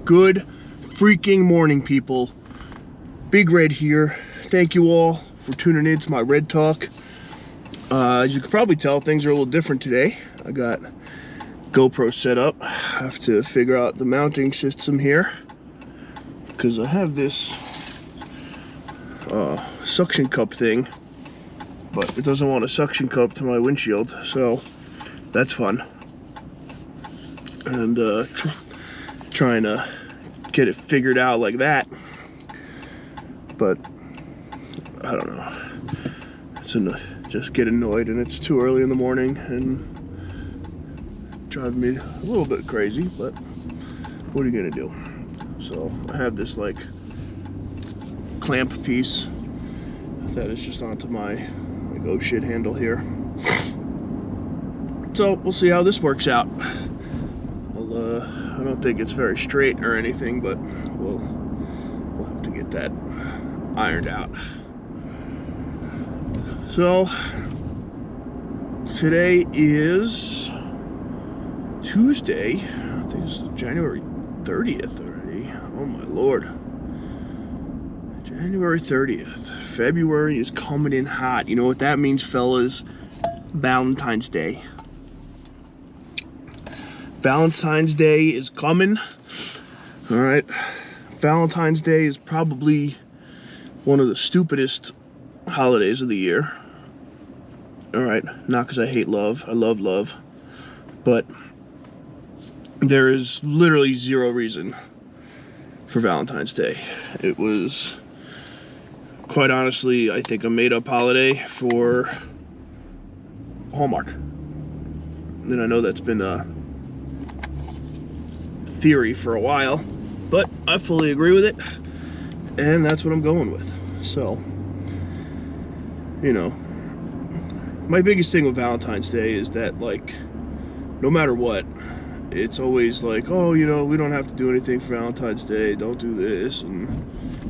Good freaking morning, people. Big Red here. Thank you all for tuning in to my Red Talk. As you can probably tell, things are a little different today. I got GoPro set up. I have to figure out the mounting system here because I have this suction cup thing, but it doesn't want a suction cup to my windshield, so that's fun. And trying to get it figured out like that, but I don't know. Just get annoyed, and it's too early in the morning and driving me a little bit crazy, but what are you gonna do? So I have this like clamp piece that is just onto my like oh shit handle here. So we'll see how this works out. I don't think it's very straight or anything, but we'll have to get that ironed out. So today is Tuesday. I think it's January 30th already. Oh my lord. January 30th. February is coming in hot. You know what that means, fellas? Valentine's Day. Valentine's Day is coming. All right. Valentine's Day is probably one of the stupidest holidays of the year. All right. Not because I hate love. I love love. But there is literally zero reason for Valentine's Day. It was, quite honestly, I think a made-up holiday for Hallmark. And I know that's been a theory for a while, but I fully agree with it, and that's what I'm going with. So, you know, my biggest thing with Valentine's Day is that, like, no matter what, it's always like, oh, you know, we don't have to do anything for Valentine's Day, don't do this, and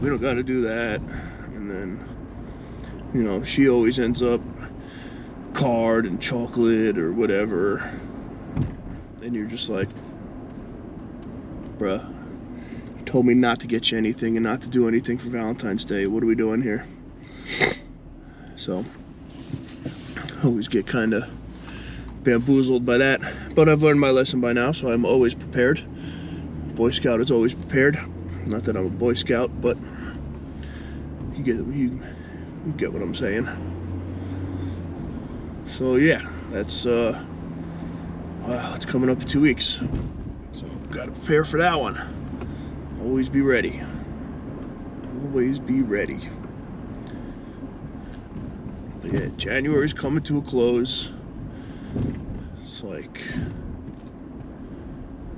we don't got to do that. And then, you know, she always ends up card and chocolate or whatever, and you're just like, bruh, you told me not to get you anything and not to do anything for Valentine's Day. What are we doing here? So, I always get kind of bamboozled by that. But I've learned my lesson by now, so I'm always prepared. Boy Scout is always prepared. Not that I'm a Boy Scout, but you get what I'm saying. So yeah, that's wow, it's coming up in 2 weeks. So gotta prepare for that one. Always be ready. Always be ready. But yeah, January's coming to a close. It's like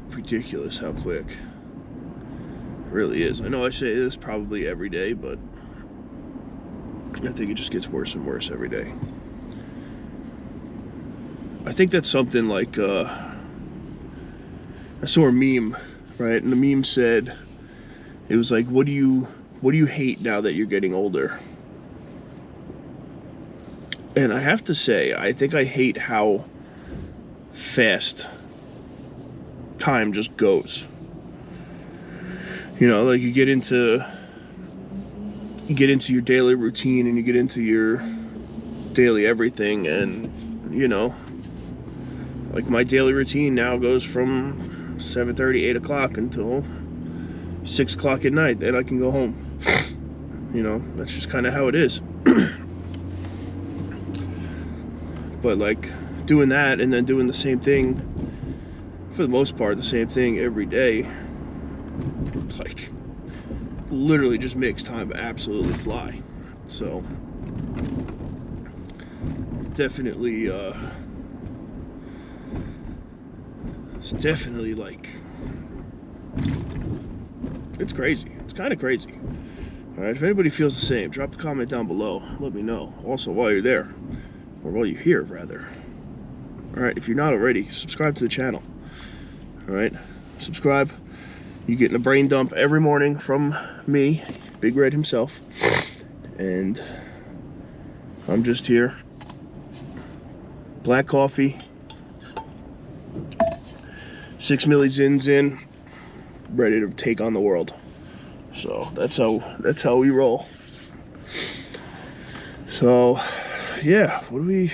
ridiculous how quick it really is. I know I say this probably every day, but I think it just gets worse and worse every day. I think that's something like I saw a meme, right? And the meme said, it was like, what do you hate now that you're getting older? And I have to say, I think I hate how fast time just goes. You know, like you get into your daily routine and you get into your daily everything, and you know, like my daily routine now goes from 7:30, 8 o'clock until 6 o'clock at night. Then I can go home. You know, that's just kind of how it is. But like doing that and then doing the same thing, for the most part, the same thing every day, like literally just makes time absolutely fly. So definitely it's definitely like, it's crazy. It's kind of crazy. All right, if anybody feels the same, drop a comment down below. Let me know. Also, while you're there, or while you're here, rather. All right, if you're not already, subscribe to the channel. All right, subscribe. You're getting a brain dump every morning from me, Big Red himself, and I'm just here. Black coffee, 6 milli zins in, ready to take on the world. So that's how we roll. So yeah, what are we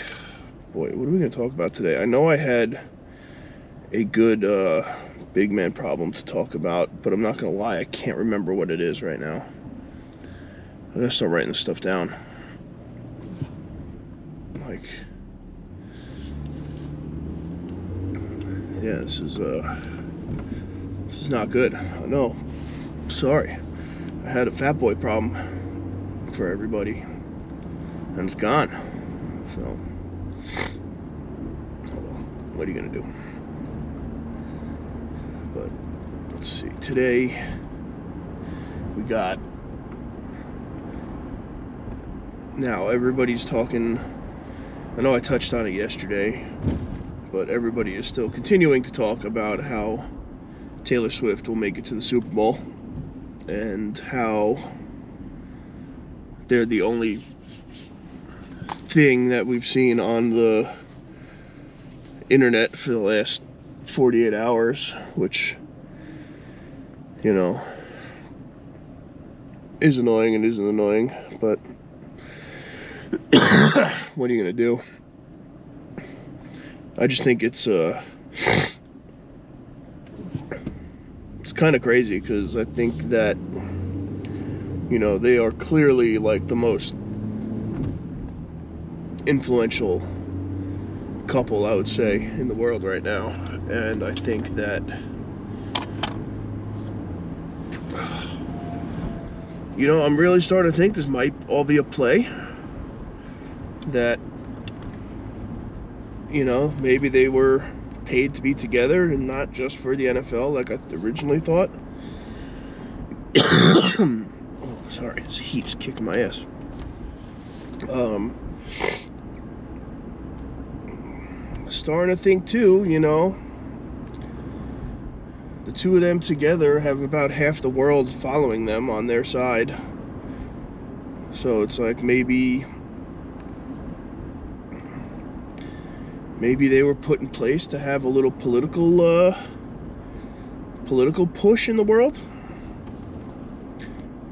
gonna talk about today? I know I had a good big man problem to talk about, but I'm not gonna lie, I can't remember what it is right now. I gotta start writing this stuff down. Like, yeah, this is not good. I know. Sorry. I had a fat boy problem for everybody, and it's gone. So, oh well, what are you gonna do? But let's see. Today we got. Now everybody's talking. I know I touched on it yesterday, but everybody is still continuing to talk about how Taylor Swift will make it to the Super Bowl and how they're the only thing that we've seen on the internet for the last 48 hours, which, you know, is annoying and isn't annoying, but what are you gonna do? I just think it's kind of crazy, because I think that, you know, they are clearly like the most influential couple, I would say, in the world right now. And I think that, you know, I'm really starting to think this might all be a play. That, you know, maybe they were paid to be together and not just for the NFL like I originally thought. Oh, sorry, this heat's kicking my ass. Starting to think too, you know, the two of them together have about half the world following them on their side. So it's like maybe they were put in place to have a little political push in the world.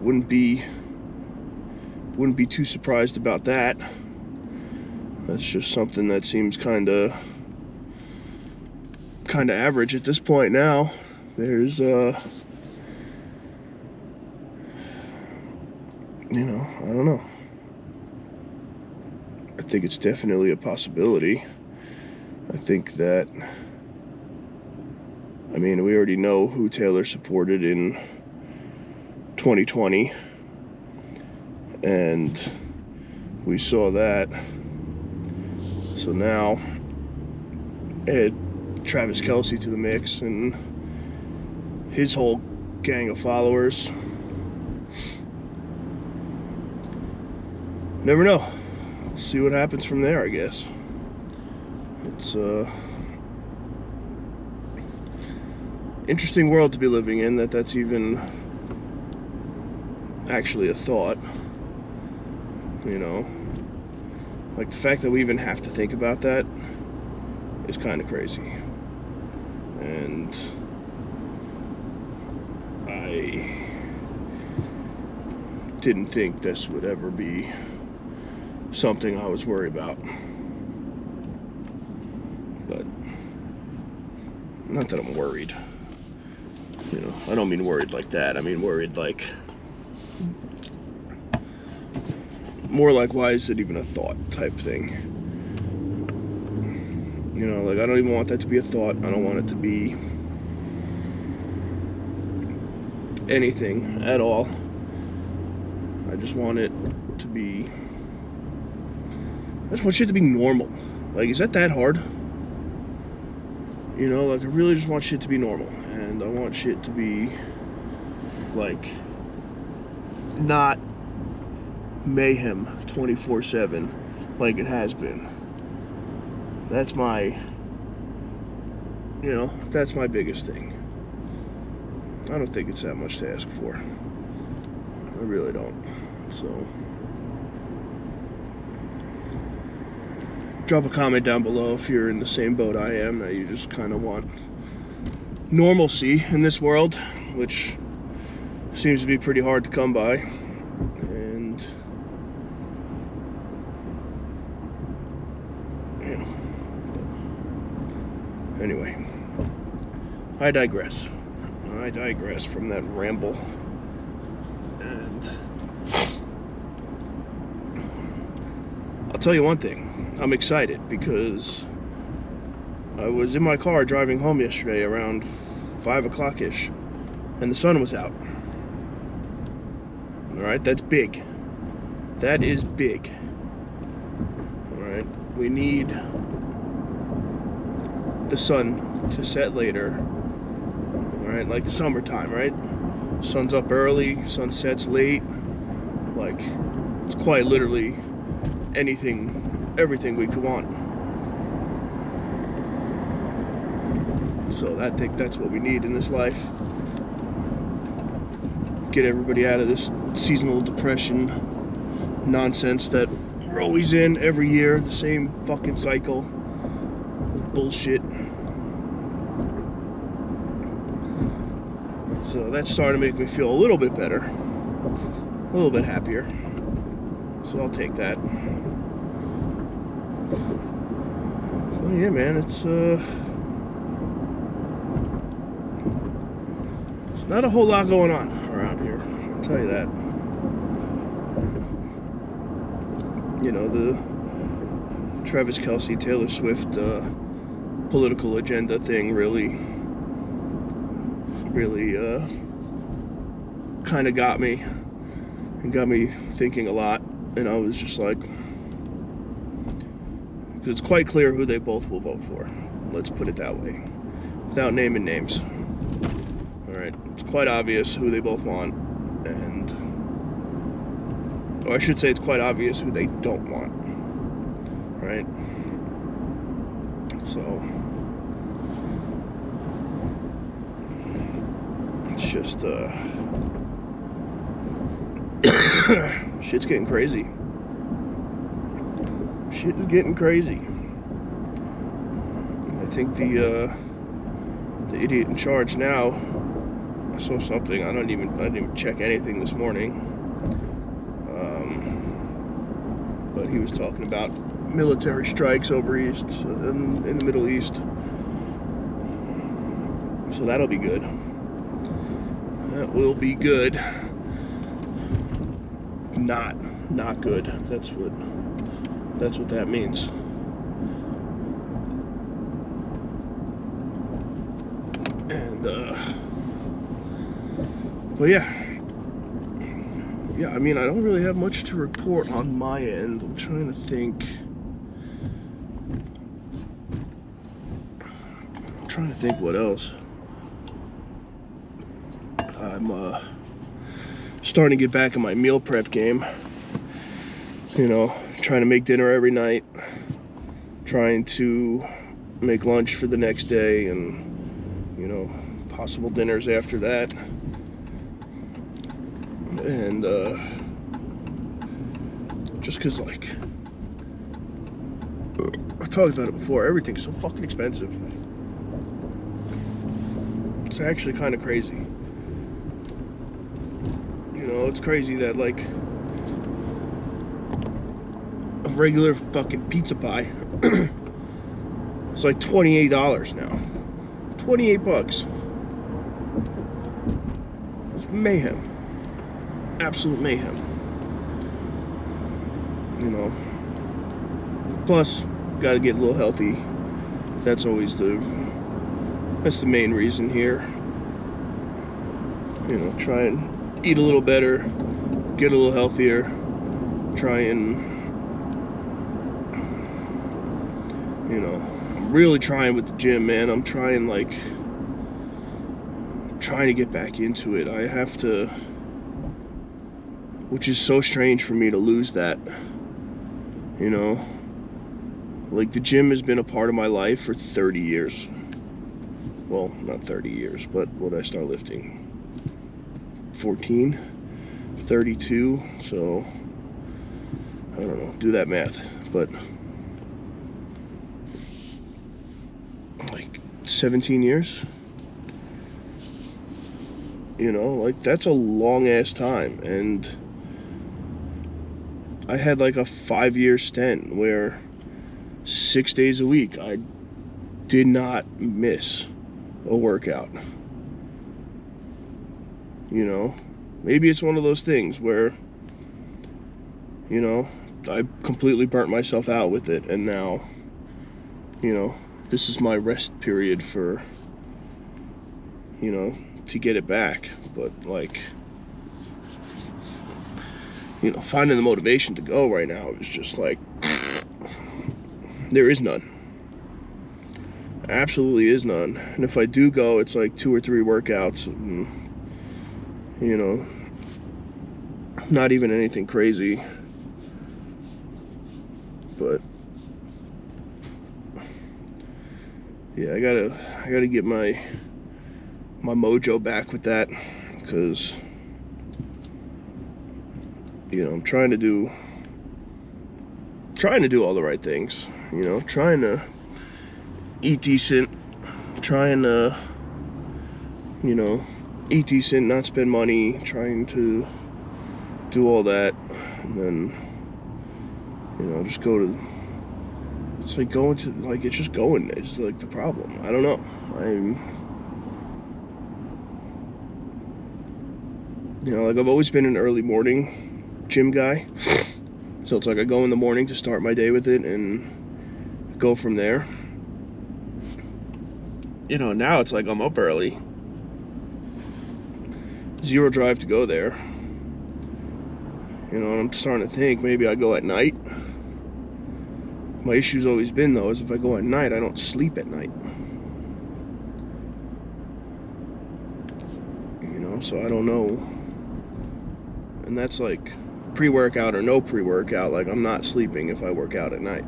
Wouldn't be too surprised about that. That's just something that seems kind of average at this point now. There's you know, I don't know. I think it's definitely a possibility. I think that, I mean, we already know who Taylor supported in 2020, and we saw that. So now, add Travis Kelce to the mix and his whole gang of followers. Never know. We'll see what happens from there, I guess. It's interesting world to be living in, that's even actually a thought. You know, like the fact that we even have to think about that is kind of crazy. And I didn't think this would ever be something I was worried about. But not that I'm worried. You know, I don't mean worried like that. I mean worried like, more like, why is it even a thought type thing? You know, like, I don't even want that to be a thought. I don't want it to be anything at all. I just want it to be, I just want shit to be normal. Like, is that hard? You know, like, I really just want shit to be normal. And I want shit to be, like, not mayhem 24/7 like it has been. That's my, you know, that's my biggest thing. I don't think it's that much to ask for. I really don't. So, drop a comment down below if you're in the same boat I am, that you just kind of want normalcy in this world, which seems to be pretty hard to come by. And you know, anyway, I digress from that ramble. And I'll tell you one thing, I'm excited because I was in my car driving home yesterday around 5 o'clock-ish, and the sun was out. Alright, that's big. That is big. Alright, we need the sun to set later. Alright, like the summertime, right? Sun's up early, sun sets late. Like, it's quite literally everything we could want. So I think that's what we need in this life. Get everybody out of this seasonal depression nonsense that we're always in every year, the same fucking cycle of bullshit. So that's starting to make me feel a little bit better, a little bit happier. So I'll take that. So yeah, man, it's not a whole lot going on around here, I'll tell you that. You know, the Travis Kelce, Taylor Swift political agenda thing really kind of got me thinking a lot. And I was just like, because it's quite clear who they both will vote for. Let's put it that way, without naming names. Alright, it's quite obvious who they both want, and, or I should say it's quite obvious who they don't want. Right? So, it's just, shit's getting crazy. Shit is getting crazy. I think the idiot in charge now, I saw something, I didn't even check anything this morning. But he was talking about military strikes over east, in the Middle East. So that'll be good. That will be good. Not good. That's what that means. And but yeah, I mean, I don't really have much to report on my end. I'm trying to think. What else. I'm starting to get back in my meal prep game. You know, trying to make dinner every night, trying to make lunch for the next day, and, you know, possible dinners after that. And just because, like, I've talked about it before, everything's so fucking expensive. It's actually kind of crazy. You know, it's crazy that, like, a regular fucking pizza pie it's like $28 now. 28 bucks. It's mayhem. Absolute mayhem. You know. Plus, gotta get a little healthy. That's always the main reason here. You know, try and eat a little better, get a little healthier, try and, you know, I'm really trying with the gym, man. I'm trying to get back into it. I have to, which is so strange for me to lose that, you know. Like, the gym has been a part of my life for 30 years. Well, not 30 years, but when I start lifting, 14, 32, so, I don't know, do that math, but, like, 17 years? You know, like, that's a long ass time. And I had like a 5-year stint where 6 days a week I did not miss a workout. You know, maybe it's one of those things where, you know, I completely burnt myself out with it, and now, you know, this is my rest period for, you know, to get it back. But, like, you know, finding the motivation to go right now is just like, there is none. Absolutely is none. And if I do go, it's like 2 or 3 workouts, and, you know, not even anything crazy. But yeah, I gotta get my mojo back with that, because, you know, I'm trying to do all the right things, you know, trying to eat decent, trying to, you know, eat decent, not spend money, trying to do all that, and then, you know, just go to, it's like going to, like, it's just going, it's like the problem. I don't know. You know, like, I've always been an early morning gym guy. So it's like I go in the morning to start my day with it and go from there. You know, now it's like I'm up early. 0 drive to go there. You know, and I'm starting to think maybe I go at night. My issue's always been, though, is if I go at night, I don't sleep at night. You know, so I don't know. And that's like pre-workout or no pre-workout. Like, I'm not sleeping if I work out at night.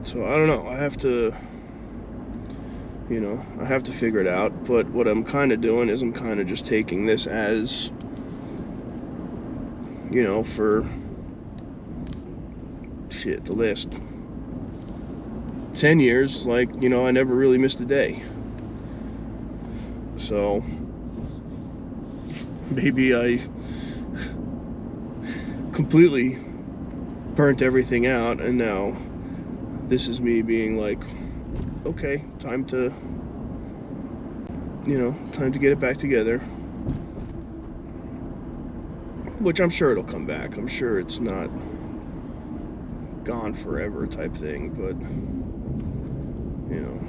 So I don't know. I have to, you know, I have to figure it out. But what I'm kind of doing is I'm kind of just taking this as, you know, for shit, the last 10 years, like, you know, I never really missed a day. So maybe I completely burnt everything out, and now this is me being like, okay, time to, you know, time to get it back together. Which I'm sure it'll come back. I'm sure it's not gone forever type thing, but, you know,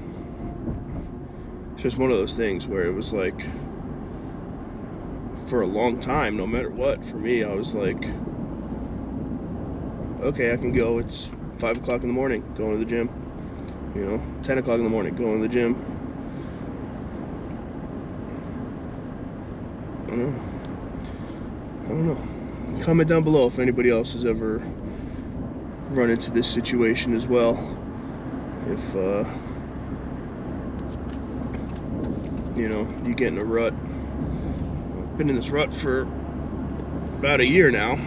it's just one of those things where it was like, for a long time, no matter what, for me, I was like, okay, I can go. It's 5 o'clock in the morning, going to the gym. You know, 10 o'clock in the morning, going to the gym. I don't know. Comment down below if anybody else has ever run into this situation as well. If, you know, you get in a rut. I've been in this rut for about a year now,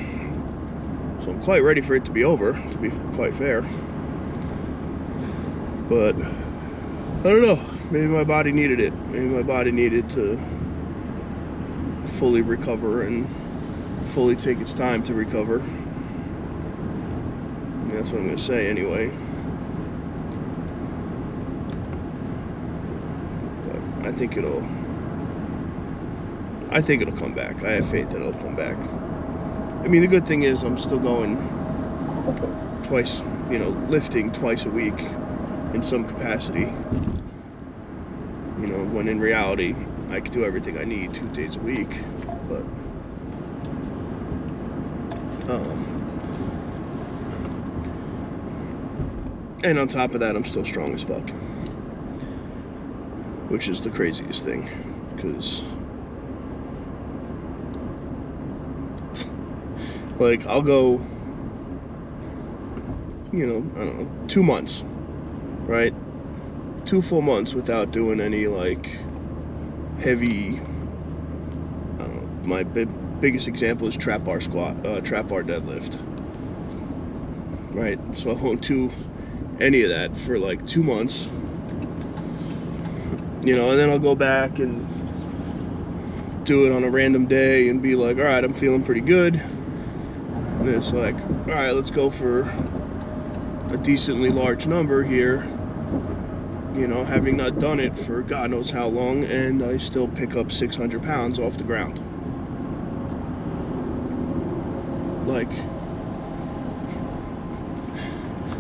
so I'm quite ready for it to be over, to be quite fair. But I don't know, maybe my body needed it. Maybe my body needed to fully recover and fully take its time to recover. And that's what I'm going to say anyway. But I think it'll come back. I have faith that it'll come back. I mean, the good thing is I'm still going twice, you know, lifting twice a week in some capacity. You know, when in reality, I could do everything I need 2 days a week. But, and on top of that, I'm still strong as fuck. Which is the craziest thing, because, like, I'll go, you know, I don't know, 2 months, right? 2 full months without doing any, like, heavy, I don't know, my biggest example is trap bar deadlift, right? So I won't do any of that for like 2 months, You know, and then I'll go back and do it on a random day and be like, all right, I'm feeling pretty good. And then it's like, all right, let's go for a decently large number here. You know, having not done it for God knows how long, and I still pick up 600 pounds off the ground. Like,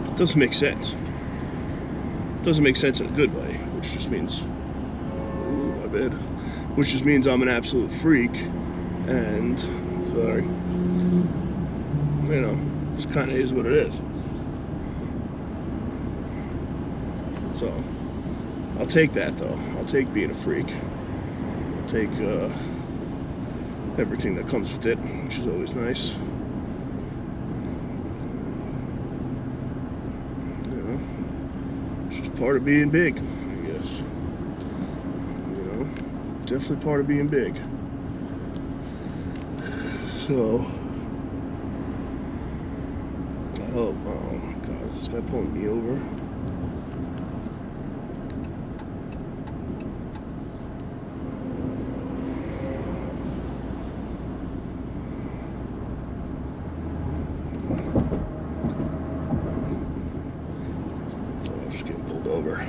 it doesn't make sense. It doesn't make sense in a good way, which just means, ooh, my bad, which just means I'm an absolute freak, and, sorry, you know, just kind of is what it is. So, I'll take that though. I'll take being a freak. I'll take everything that comes with it, which is always nice. You know, it's just part of being big, I guess. You know, definitely part of being big. So, I hope. Oh my God, is this guy pulling me over? Over.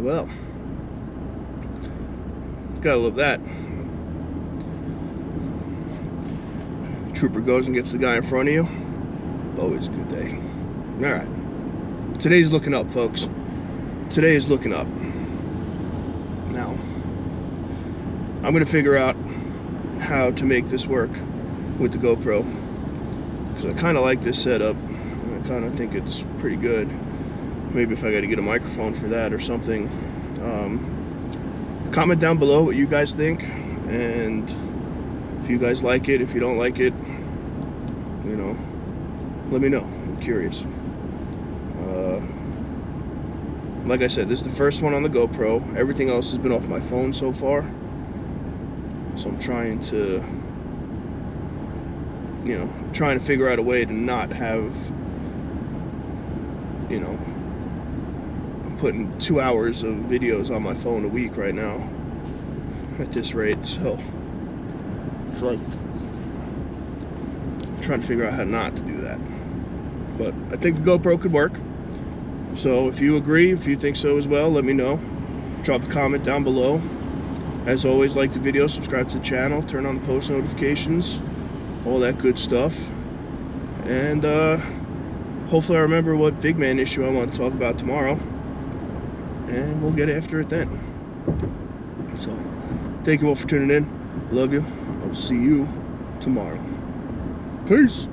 Well, gotta love that. Trooper goes and gets the guy in front of you. Always a good day. All right. Today's looking up, folks. Today is looking up. Now, I'm going to figure out how to make this work with the GoPro, because I kind of like this setup, and I kind of think it's pretty good. Maybe if I got to get a microphone for that or something. Comment down below what you guys think, and if you guys like it, if you don't like it, you know, let me know. I'm curious. Like I said, this is the first one on the GoPro. Everything else has been off my phone so far. So I'm trying to, you know, trying to figure out a way to not have, you know, I'm putting 2 hours of videos on my phone a week right now at this rate. So it's like I'm trying to figure out how not to do that. But I think the GoPro could work. So if you agree, if you think so as well, let me know. Drop a comment down below. As always, like the video, subscribe to the channel, turn on the post notifications, all that good stuff. And hopefully I remember what big man issue I want to talk about tomorrow. And we'll get after it then. So, thank you all for tuning in. Love you. I will see you tomorrow. Peace.